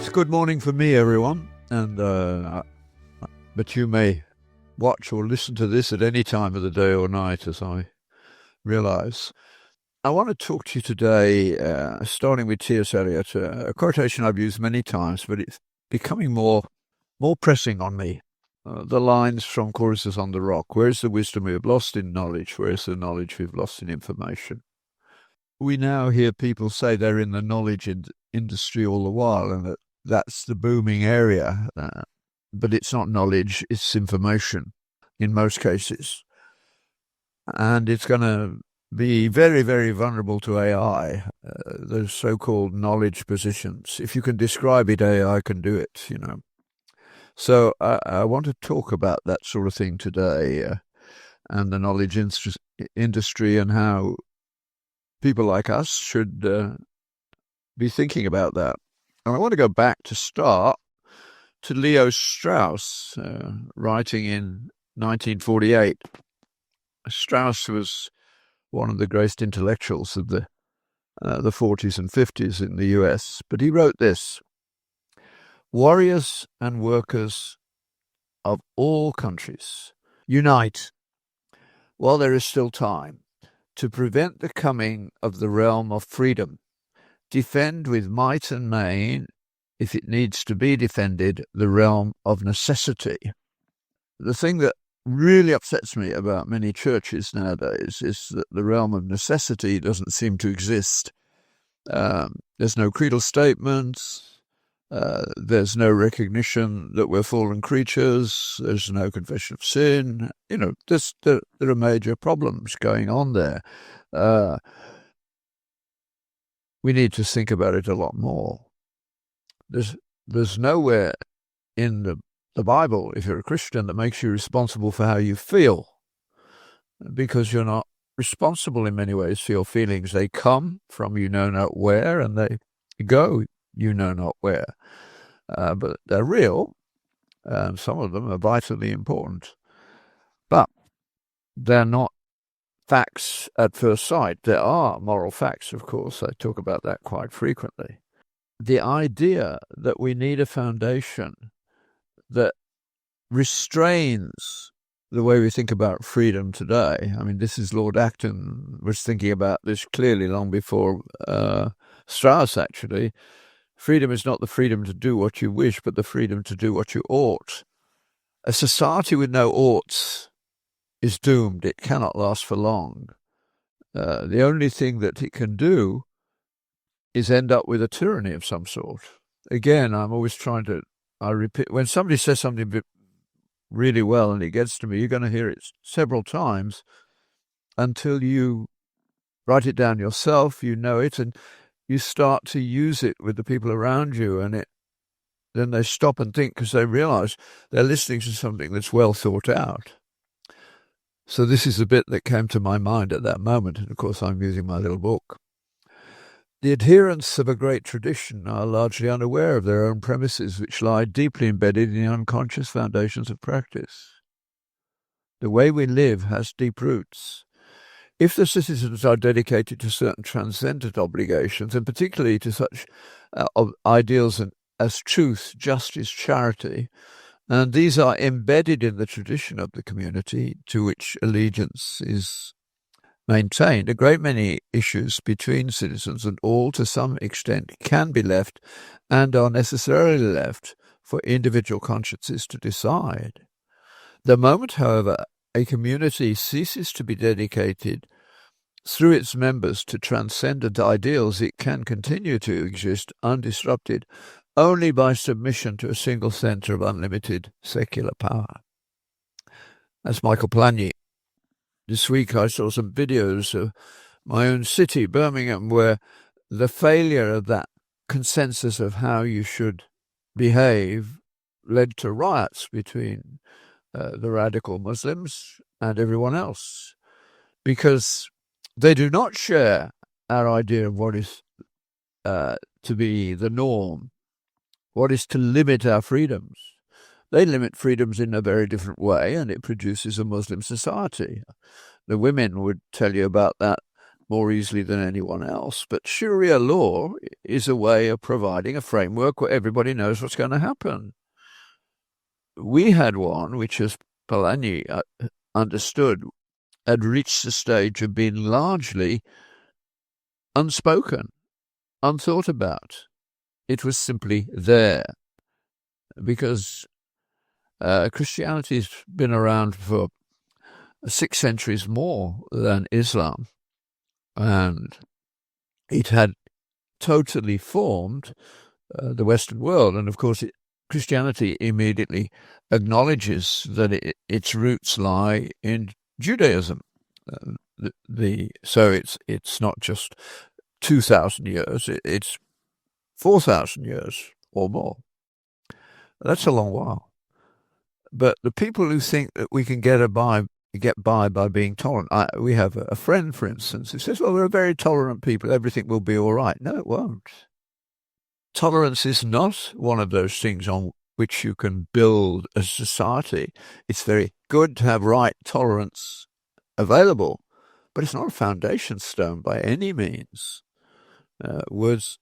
It's good morning for me, everyone, and but you may watch or listen to this at any time of the day or night, as I realise. I want to talk to you today, starting with T.S. Eliot, a quotation I've used many times, but it's becoming more pressing on me. The lines from Choruses on the Rock: "Where's the wisdom we have lost in knowledge? Where's the knowledge we've lost in information?" We now hear people say they're in the knowledge industry all the while, and that's the booming area. But it's not knowledge, it's information in most cases. And it's going to be very, very vulnerable to AI, those so-called knowledge positions. If you can describe it, AI can do it, So I want to talk about that sort of thing today, and the knowledge industry and how people like us should be thinking about that. And I want to go back to start to Leo Strauss, writing in 1948. Strauss was one of the greatest intellectuals of the 40s and 50s in the US, but he wrote this: "Warriors and workers of all countries, unite while there is still time to prevent the coming of the realm of freedom. Defend with might and main, if it needs to be defended, the realm of necessity." The thing that really upsets me about many churches nowadays is that the realm of necessity doesn't seem to exist. There's no creedal statements. There's no recognition that we're fallen creatures. There's no confession of sin. There are major problems going on there. We need to think about it a lot more. There's nowhere in the Bible, if you're a Christian, that makes you responsible for how you feel, because you're not responsible in many ways for your feelings. They come from you know not where, and they go you know not where. But they're real, and some of them are vitally important. But they're not facts at first sight. There are moral facts, of course. I talk about that quite frequently. The idea that we need a foundation that restrains the way we think about freedom today. I mean, this is Lord Acton was thinking about this clearly long before Strauss, actually. Freedom is not the freedom to do what you wish, but the freedom to do what you ought. A society with no oughts is doomed. It cannot last for long. The only thing that it can do is end up with a tyranny of some sort. Again, I'm always I repeat, when somebody says something really well and it gets to me, you're going to hear it several times until you write it down yourself, you know it, and you start to use it with the people around you, and then they stop and think because they realize they're listening to something that's well thought out. So this is the bit that came to my mind at that moment, and of course I'm using my little book. "The adherents of a great tradition are largely unaware of their own premises, which lie deeply embedded in the unconscious foundations of practice. The way we live has deep roots. If the citizens are dedicated to certain transcendent obligations, and particularly to such ideals as truth, justice, charity, and these are embedded in the tradition of the community to which allegiance is maintained, a great many issues between citizens and all, to some extent, can be left and are necessarily left for individual consciences to decide. The moment, however, a community ceases to be dedicated through its members to transcendent ideals, it can continue to exist undisrupted only by submission to a single centre of unlimited secular power." That's Michael Polanyi. This week I saw some videos of my own city, Birmingham, where the failure of that consensus of how you should behave led to riots between the radical Muslims and everyone else, because they do not share our idea of what is to be the norm, what is to limit our freedoms. They limit freedoms in a very different way, and it produces a Muslim society. The women would tell you about that more easily than anyone else. But Sharia law is a way of providing a framework where everybody knows what's going to happen. We had one which, as Polanyi understood, had reached the stage of being largely unspoken, unthought about. It was simply there because Christianity's been around for 6 centuries more than Islam, and it had totally formed the Western world. And of course, Christianity immediately acknowledges that its roots lie in Judaism. So it's not just 2,000 years; it's 4,000 years or more. That's a long while. But the people who think that we can get by by being tolerant. We have a friend, for instance, who says, "Well, we're a very tolerant people. Everything will be all right." No, it won't. Tolerance is not one of those things on which you can build a society. It's very good to have right tolerance available, but it's not a foundation stone by any means. Words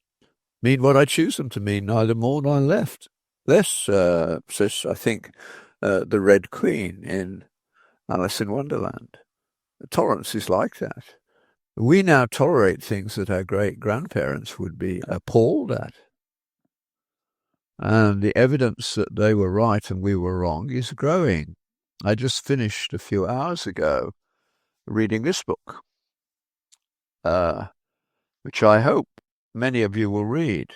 mean what I choose them to mean, neither more nor less. Says, I think, the Red Queen in Alice in Wonderland. Tolerance is like that. We now tolerate things that our great-grandparents would be appalled at. And the evidence that they were right and we were wrong is growing. I just finished a few hours ago reading this book, which I hope many of you will read.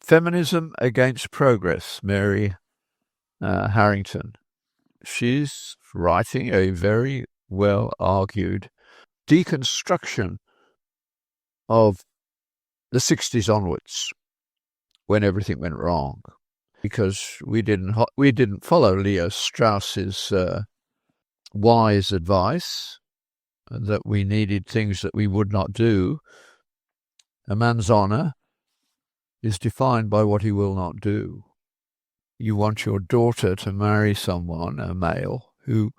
Feminism Against Progress, Mary Harrington. She's writing a very well-argued deconstruction of the 60s onwards, when everything went wrong, because we didn't follow Leo Strauss's wise advice that we needed things that we would not do. A man's honor is defined by what he will not do. You want your daughter to marry someone, a male, who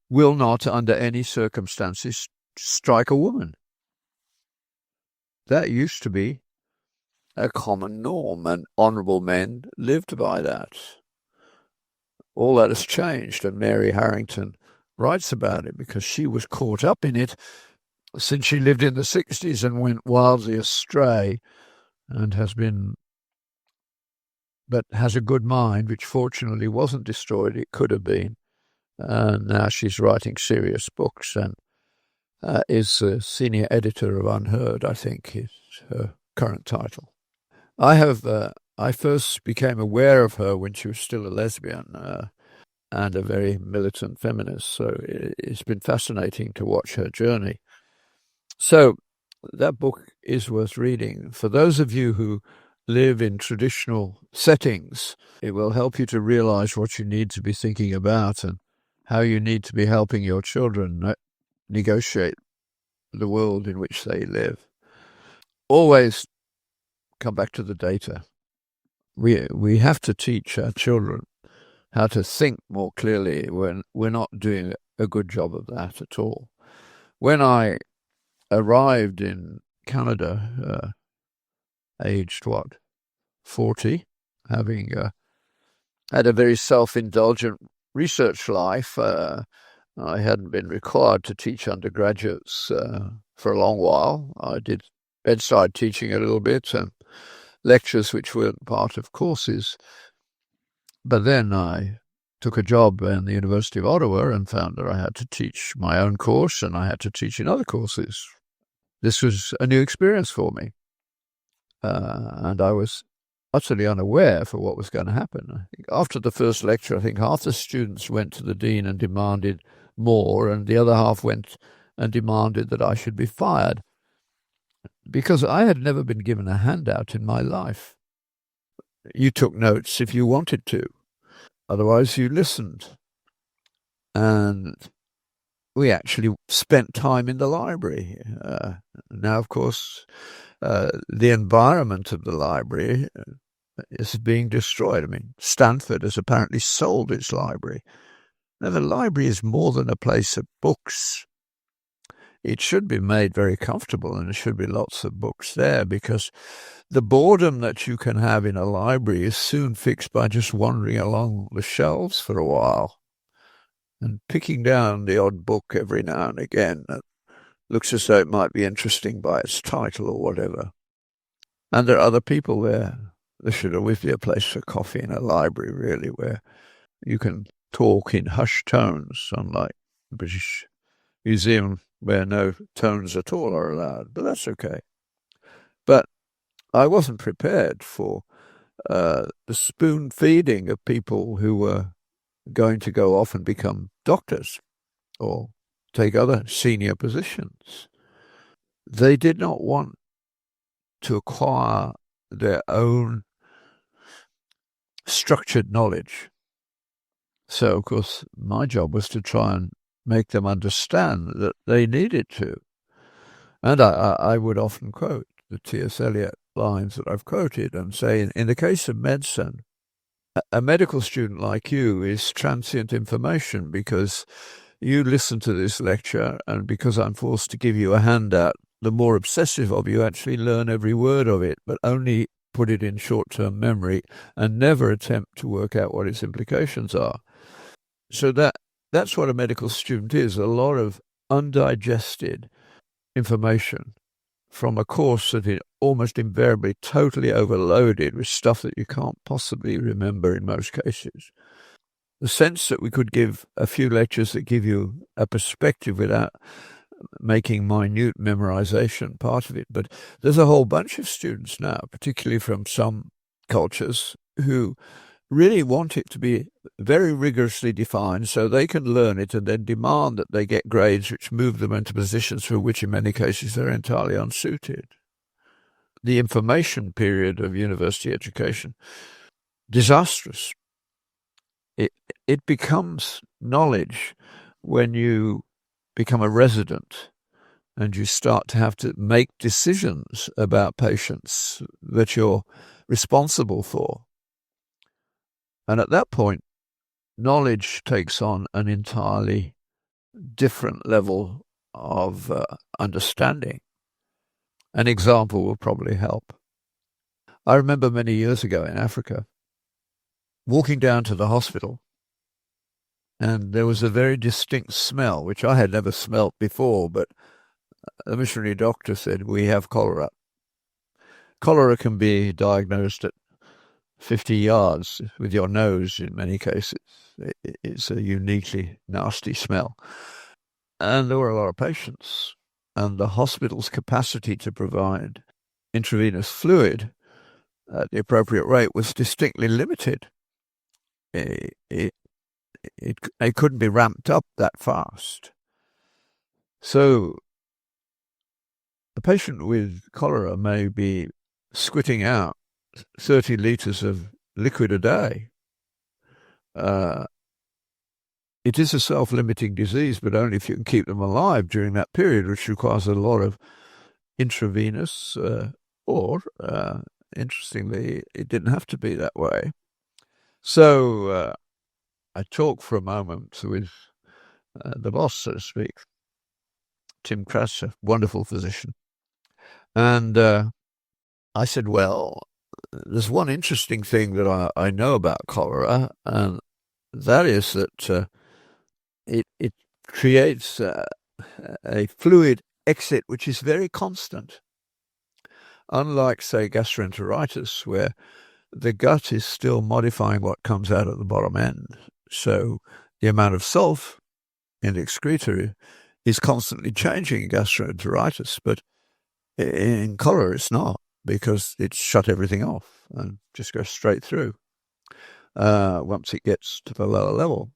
will not, under any circumstances, strike a woman. That used to be a common norm, and honourable men lived by that. All that has changed, and Mary Harrington writes about it because she was caught up in it since she lived in the 60s and went wildly astray, and has a good mind, which fortunately wasn't destroyed. It could have been. And now she's writing serious books and is a senior editor of Unheard, I think is her current title. I first became aware of her when she was still a lesbian and a very militant feminist, so it's been fascinating to watch her journey. So that book is worth reading. For those of you who live in traditional settings, it will help you to realize what you need to be thinking about and how you need to be helping your children negotiate the world in which they live. Always come back to the data. We have to teach our children how to think more clearly when we're not doing a good job of that at all. When I arrived in Canada, aged 40, having had a very self-indulgent research life, I hadn't been required to teach undergraduates for a long while. I did bedside teaching a little bit and lectures which weren't part of courses. But then I took a job in the University of Ottawa and found that I had to teach my own course and I had to teach in other courses. This was a new experience for me. And I was utterly unaware for what was going to happen. I think after the first lecture, I think half the students went to the dean and demanded more, and the other half went and demanded that I should be fired, because I had never been given a handout in my life. You took notes if you wanted to. Otherwise, you listened. And we actually spent time in the library. Now, of course, the environment of the library is being destroyed. I mean, Stanford has apparently sold its library. Now, the library is more than a place of books. it should be made very comfortable, and there should be lots of books there, because the boredom that you can have in a library is soon fixed by just wandering along the shelves for a while and picking down the odd book every now and again that looks as though it might be interesting by its title or whatever. And there are other people there. There should always be a place for coffee in a library, really, where you can talk in hushed tones, unlike the British Museum, where no tones at all are allowed. But that's okay. But I wasn't prepared for the spoon feeding of people who were going to go off and become doctors or take other senior positions. They did not want to acquire their own structured knowledge. So, of course, my job was to try and make them understand that they needed to. And I would often quote the T.S. Eliot lines that I've quoted and say, in the case of medicine, a medical student like you is transient information, because you listen to this lecture, and because I'm forced to give you a handout, the more obsessive of you actually learn every word of it, but only put it in short-term memory and never attempt to work out what its implications are. So that's what a medical student is, a lot of undigested information from a course that is almost invariably totally overloaded with stuff that you can't possibly remember in most cases. The sense that we could give a few lectures that give you a perspective without making minute memorization part of it. But there's a whole bunch of students now, particularly from some cultures, who really want it to be very rigorously defined so they can learn it and then demand that they get grades which move them into positions for which in many cases they're entirely unsuited. The information period of university education, disastrous. It becomes knowledge when you become a resident and you start to have to make decisions about patients that you're responsible for. And at that point, knowledge takes on an entirely different level of understanding. An example will probably help. I remember many years ago in Africa, walking down to the hospital, and there was a very distinct smell, which I had never smelt before, but the missionary doctor said, "We have cholera." Cholera can be diagnosed at 50 yards with your nose in many cases. It's a uniquely nasty smell. And there were a lot of patients, and the hospital's capacity to provide intravenous fluid at the appropriate rate was distinctly limited. It couldn't be ramped up that fast. So a patient with cholera may be squirting out 30 litres of liquid a day. It is a self-limiting disease, but only if you can keep them alive during that period, which requires a lot of intravenous, interestingly, it didn't have to be that way. So I talked for a moment with the boss, so to speak, Tim Kratz, a wonderful physician. And I said, well, there's one interesting thing that I know about cholera, and that is that it creates a fluid exit which is very constant. Unlike, say, gastroenteritis, where the gut is still modifying what comes out at the bottom end. So the amount of sulf in the excreta is constantly changing in gastroenteritis, but in cholera it's not, because it's shut everything off and just goes straight through once it gets to the lower level.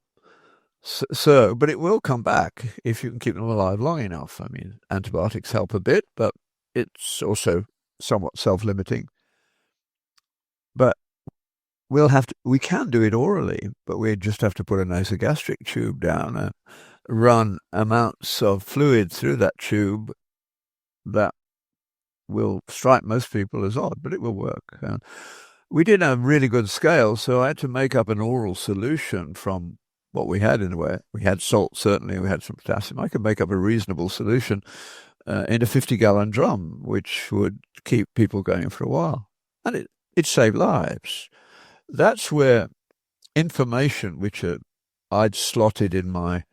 So, but it will come back if you can keep them alive long enough. I mean, antibiotics help a bit, but it's also somewhat self-limiting. But we can do it orally, but we just have to put a nasogastric tube down and run amounts of fluid through that tube that will strike most people as odd, but it will work. And we didn't have really good scale, so I had to make up an oral solution from what we had in a way. We had salt, certainly, we had some potassium. I could make up a reasonable solution in a 50-gallon drum, which would keep people going for a while. And it saved lives. That's where information, which I'd slotted in my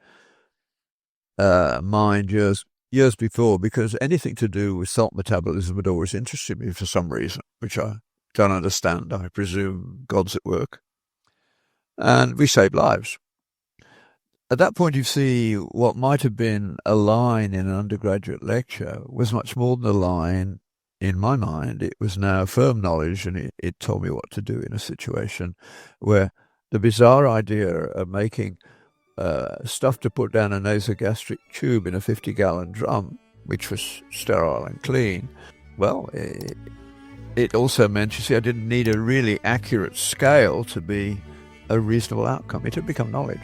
mind years before, because anything to do with salt metabolism had always interested me for some reason, which I don't understand. I presume God's at work. And we saved lives. At that point, you see what might have been a line in an undergraduate lecture was much more than a line in my mind. It was now firm knowledge, and it told me what to do in a situation where the bizarre idea of making stuff to put down a nasogastric tube in a 50-gallon drum, which was sterile and clean, well, it also meant, you see, I didn't need a really accurate scale to be a reasonable outcome. It had become knowledge.